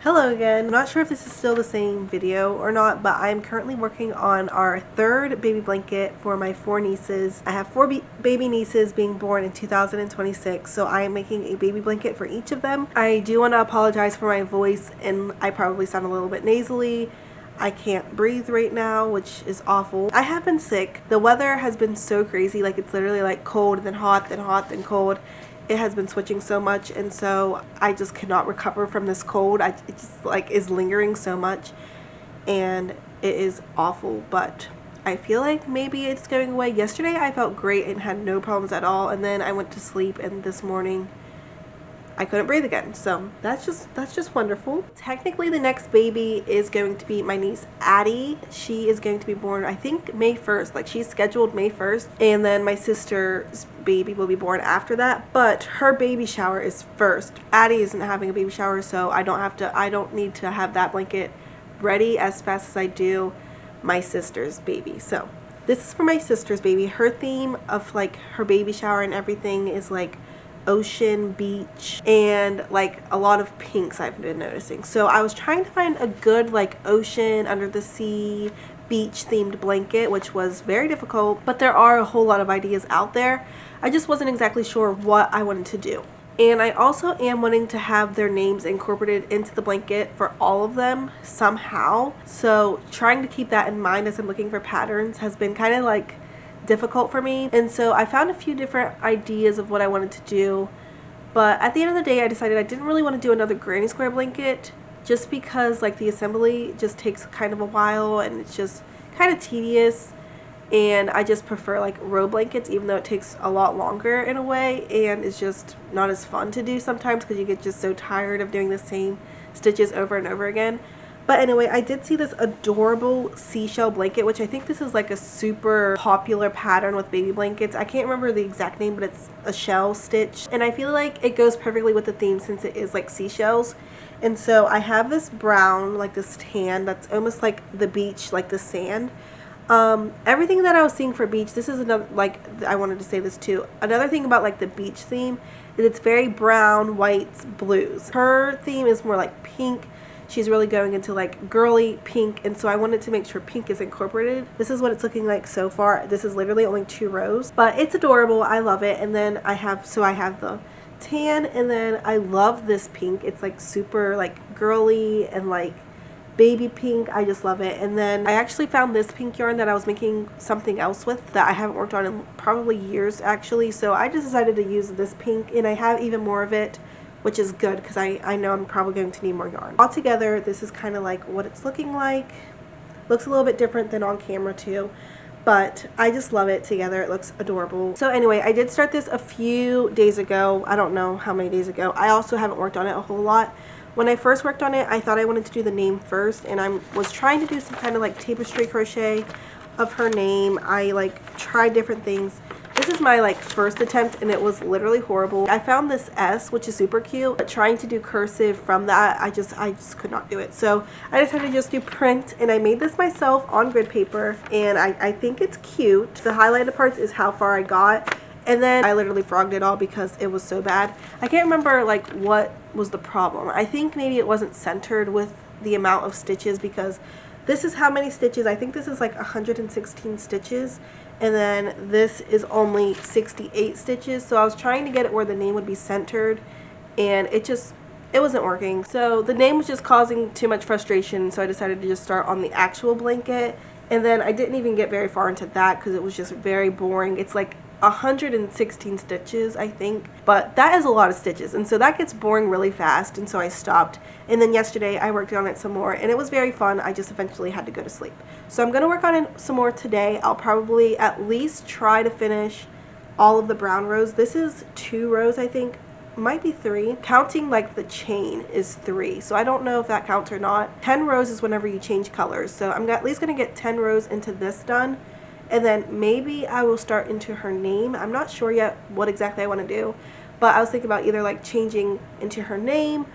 Hello again. I'm not sure if this is still the same video or not, but I'm currently working on our third baby blanket for my four nieces. I have four baby nieces being born in 2026, so I am making a baby blanket for each of them. I do want to apologize for my voice, and I probably sound a little bit nasally. I can't breathe right now, which is awful. I have been sick. The weather has been so crazy, like it's literally like cold, then hot, then hot, then cold. It has been switching so much, and so I just cannot recover from this cold. It just like is lingering so much, and it is awful, but I feel like maybe it's going away. Yesterday I felt great and had no problems at all, and then I went to sleep, and this morning I couldn't breathe again. So that's just wonderful. Technically the next baby is going to be my niece Addie. She is going to be born, I think, May 1st. Like, she's scheduled May 1st, and then my sister's baby will be born after that, but her baby shower is first. Addie isn't having a baby shower, so I don't need to have that blanket ready as fast as I do my sister's baby. So this is for my sister's baby. Her theme of like her baby shower and everything is like ocean, beach, and like a lot of pinks I've been noticing. So I was trying to find a good like ocean, under the sea, beach themed blanket, which was very difficult, but there are a whole lot of ideas out there. I just wasn't exactly sure what I wanted to do. And I also am wanting to have their names incorporated into the blanket for all of them somehow. So trying to keep that in mind as I'm looking for patterns has been kind of like difficult for me, and so I found a few different ideas of what I wanted to do, but at the end of the day I decided I didn't really want to do another granny square blanket, just because like the assembly just takes kind of a while and it's just kind of tedious, and I just prefer like row blankets, even though it takes a lot longer in a way, and it's just not as fun to do sometimes because you get just so tired of doing the same stitches over and over again. But anyway, I did see this adorable seashell blanket, which I think this is like a super popular pattern with baby blankets. I can't remember the exact name, but it's a shell stitch. And I feel like it goes perfectly with the theme since it is like seashells. And so I have this brown, like this tan, that's almost like the beach, like the sand. Everything that I was seeing for beach, this is another, like, I wanted to say this too. Another thing about like the beach theme is it's very brown, whites, blues. Her theme is more like pink. She's really going into like girly pink, and so I wanted to make sure pink is incorporated. This is what it's looking like so far. This is literally only 2 rows, but it's adorable. I love it. And then I have the tan, and then I love this pink. It's like super like girly and like baby pink. I just love it. And then I actually found this pink yarn that I was making something else with that I haven't worked on in probably years actually, so I just decided to use this pink, and I have even more of it, which is good because I know I'm probably going to need more yarn. Altogether, this is kind of like what it's looking like. Looks a little bit different than on camera too, but I just love it together. It looks adorable. So anyway, I did start this a few days ago. I don't know how many days ago. I also haven't worked on it a whole lot. When I first worked on it, I thought I wanted to do the name first, and I was trying to do some kind of like tapestry crochet of her name. I like tried different things. This is my like first attempt, and it was literally horrible. I found this S, which is super cute, but trying to do cursive from that, I just could not do it. So I decided to just do print, and I made this myself on grid paper, and I think it's cute. The highlighted parts is how far I got, and then I literally frogged it all because it was so bad. I can't remember like what was the problem. I think maybe it wasn't centered with the amount of stitches, because this is how many stitches. I think this is like 116 stitches, and then this is only 68 stitches. So I was trying to get it where the name would be centered, and it wasn't working. So the name was just causing too much frustration, so I decided to just start on the actual blanket. And then I didn't even get very far into that because it was just very boring. It's like 116 stitches, I think, but that is a lot of stitches, and so that gets boring really fast, and so I stopped. And then yesterday I worked on it some more, and it was very fun. I just eventually had to go to sleep, so I'm gonna work on it some more today. I'll probably at least try to finish all of the brown rows. This is 2 rows, I think, might be 3, counting like the chain is 3, so I don't know if that counts or not. 10 rows is whenever you change colors, so I'm at least gonna get 10 rows into this done. And then maybe I will start into her name. I'm not sure yet what exactly I want to do, but I was thinking about either like changing into her name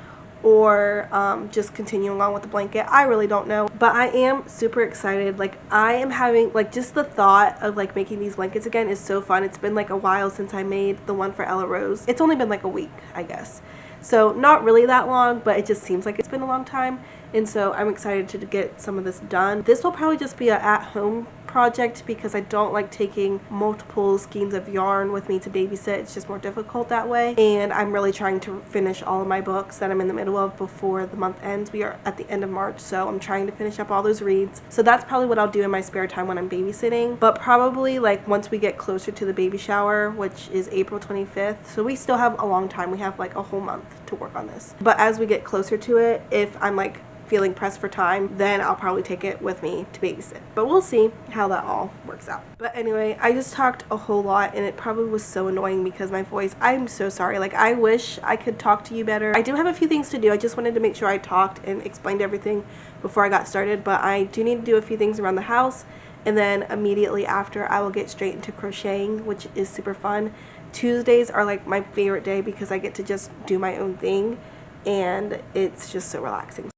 or just continuing on with the blanket. I really don't know, but I am super excited. Like, I am having like just the thought of like making these blankets again is so fun. It's been like a while since I made the one for Ella Rose. It's only been like a week, I guess. So not really that long, but it just seems like it's been a long time. And so I'm excited to get some of this done. This will probably just be an at-home project because I don't like taking multiple skeins of yarn with me to babysit. It's just more difficult that way. And I'm really trying to finish all of my books that I'm in the middle of before the month ends. We are at the end of March, so I'm trying to finish up all those reads. So that's probably what I'll do in my spare time when I'm babysitting. But probably like once we get closer to the baby shower, which is April 25th, so we still have a long time. We have like a whole month to work on this. But as we get closer to it, if I'm like feeling pressed for time, then I'll probably take it with me to babysit. But we'll see how that all works out. But anyway, I just talked a whole lot and it probably was so annoying because my voice, I'm so sorry. Like, I wish I could talk to you better. I do have a few things to do. I just wanted to make sure I talked and explained everything before I got started, but I do need to do a few things around the house, and then immediately after I will get straight into crocheting, which is super fun. Tuesdays are like my favorite day because I get to just do my own thing and it's just so relaxing.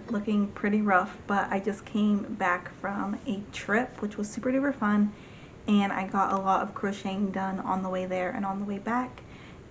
Looking pretty rough, but I just came back from a trip which was super duper fun, and I got a lot of crocheting done on the way there and on the way back.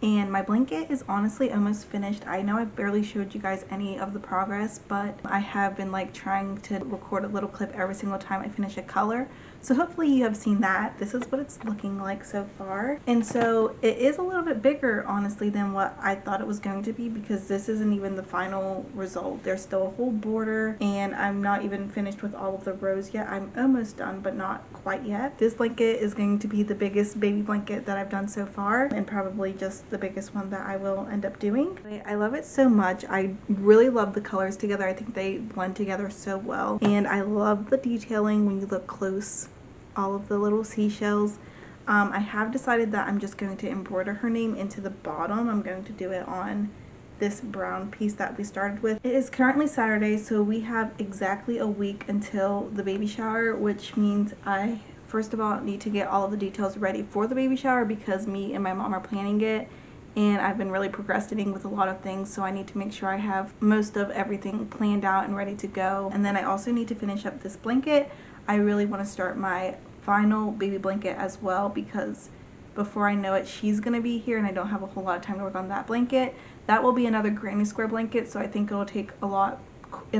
And my blanket is honestly almost finished. I know I barely showed you guys any of the progress, but I have been like trying to record a little clip every single time I finish a color. So hopefully you have seen that. This is what it's looking like so far. And so it is a little bit bigger, honestly, than what I thought it was going to be, because this isn't even the final result. There's still a whole border, and I'm not even finished with all of the rows yet. I'm almost done, but not quite yet. This blanket is going to be the biggest baby blanket that I've done so far, and probably just the biggest one that I will end up doing. I love it so much. I really love the colors together. I think they blend together so well, and I love the detailing when you look close. All of the little seashells. I have decided that I'm just going to embroider her name into the bottom. I'm going to do it on this brown piece that we started with. It is currently Saturday, so we have exactly a week until the baby shower, which means I first of all need to get all of the details ready for the baby shower because me and my mom are planning it, and I've been really procrastinating with a lot of things, so I need to make sure I have most of everything planned out and ready to go. And then I also need to finish up this blanket. I really want to start my final baby blanket as well, because before I know it, she's gonna be here and I don't have a whole lot of time to work on that blanket. That will be another granny square blanket, so I think it'll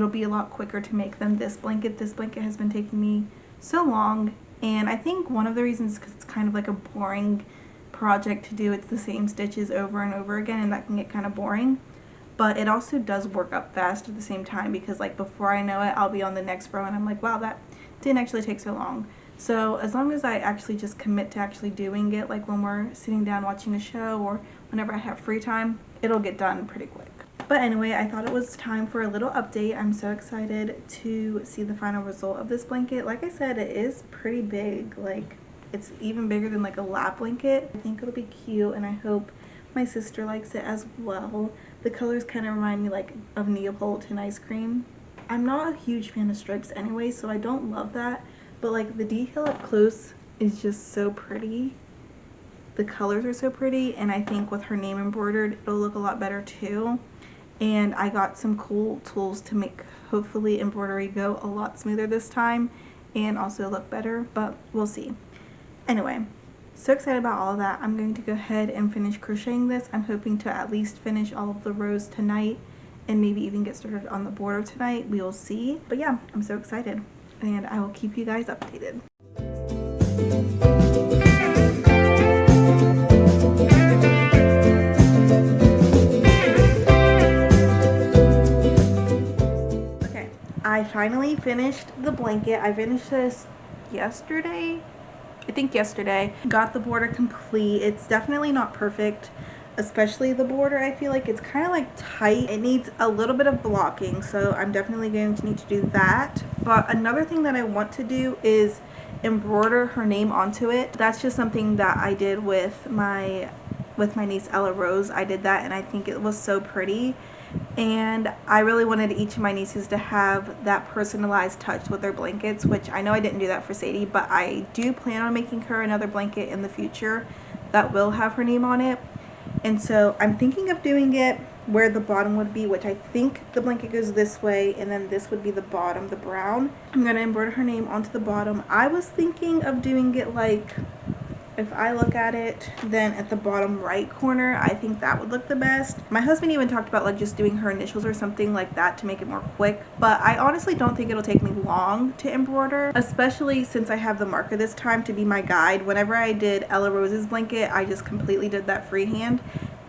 be a lot quicker to make than this blanket. This blanket has been taking me so long, and I think one of the reasons is because it's kind of like a boring project to do. It's the same stitches over and over again, and that can get kind of boring. But it also does work up fast at the same time, because like before I know it, I'll be on the next row and I'm like, wow, that didn't actually take so long. So as long as I actually just commit to actually doing it, like when we're sitting down watching a show or whenever I have free time, it'll get done pretty quick. But anyway, I thought it was time for a little update. I'm so excited to see the final result of this blanket. Like I said, it is pretty big. Like, it's even bigger than like a lap blanket. I think it'll be cute, and I hope my sister likes it as well. The colors kind of remind me like of Neapolitan ice cream. I'm not a huge fan of stripes anyway, so I don't love that. But like the detail up close is just so pretty. The colors are so pretty, and I think with her name embroidered, it'll look a lot better too. And I got some cool tools to make hopefully embroidery go a lot smoother this time and also look better, but we'll see. Anyway, so excited about all of that. I'm going to go ahead and finish crocheting this. I'm hoping to at least finish all of the rows tonight and maybe even get started on the border tonight. We will see. But yeah, I'm so excited, and I will keep you guys updated. Okay, I finally finished the blanket. I finished this yesterday. I think yesterday. Got the border complete. It's definitely not perfect, especially the border. I feel like it's kind of like tight. It needs a little bit of blocking, so I'm definitely going to need to do that. But another thing that I want to do is embroider her name onto it. That's just something that I did with my with my niece Ella Rose. I did that and I think it was so pretty, and I really wanted each of my nieces to have that personalized touch with their blankets, which I know I didn't do that for Sadie, but I do plan on making her another blanket in the future that will have her name on it. And so I'm thinking of doing it where the bottom would be, which I think the blanket goes this way, and then this would be the bottom, the brown. I'm gonna embroider her name onto the bottom. I was thinking of doing it like, if I look at it, then at the bottom right corner, I think that would look the best. My husband even talked about like just doing her initials or something like that to make it more quick, but I honestly don't think it'll take me long to embroider, especially since I have the marker this time to be my guide. Whenever I did Ella Rose's blanket, I just completely did that freehand,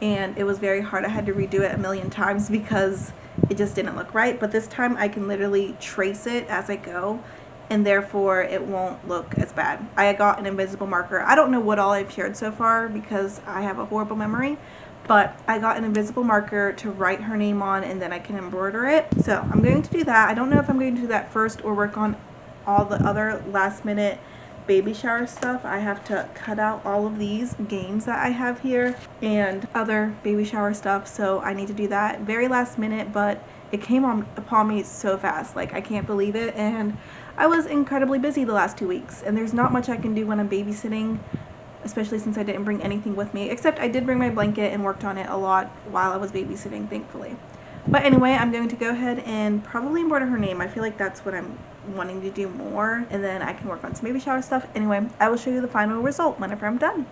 and it was very hard. I had to redo it a million times because it just didn't look right, but this time I can literally trace it as I go, and therefore it won't look as bad. I got an invisible marker. I don't know what all I've shared so far because I have a horrible memory, but I got an invisible marker to write her name on, and then I can embroider it. So I'm going to do that. I don't know if I'm going to do that first or work on all the other last minute baby shower stuff. I have to cut out all of these games that I have here and other baby shower stuff, so I need to do that very last minute, but it came upon me so fast. Like, I can't believe it, and I was incredibly busy the last 2 weeks, and there's not much I can do when I'm babysitting, especially since I didn't bring anything with me, except I did bring my blanket and worked on it a lot while I was babysitting, thankfully. But anyway, I'm going to go ahead and probably embroider her name. I feel like that's what I'm wanting to do more, and then I can work on some baby shower stuff. Anyway, I will show you the final result whenever I'm done.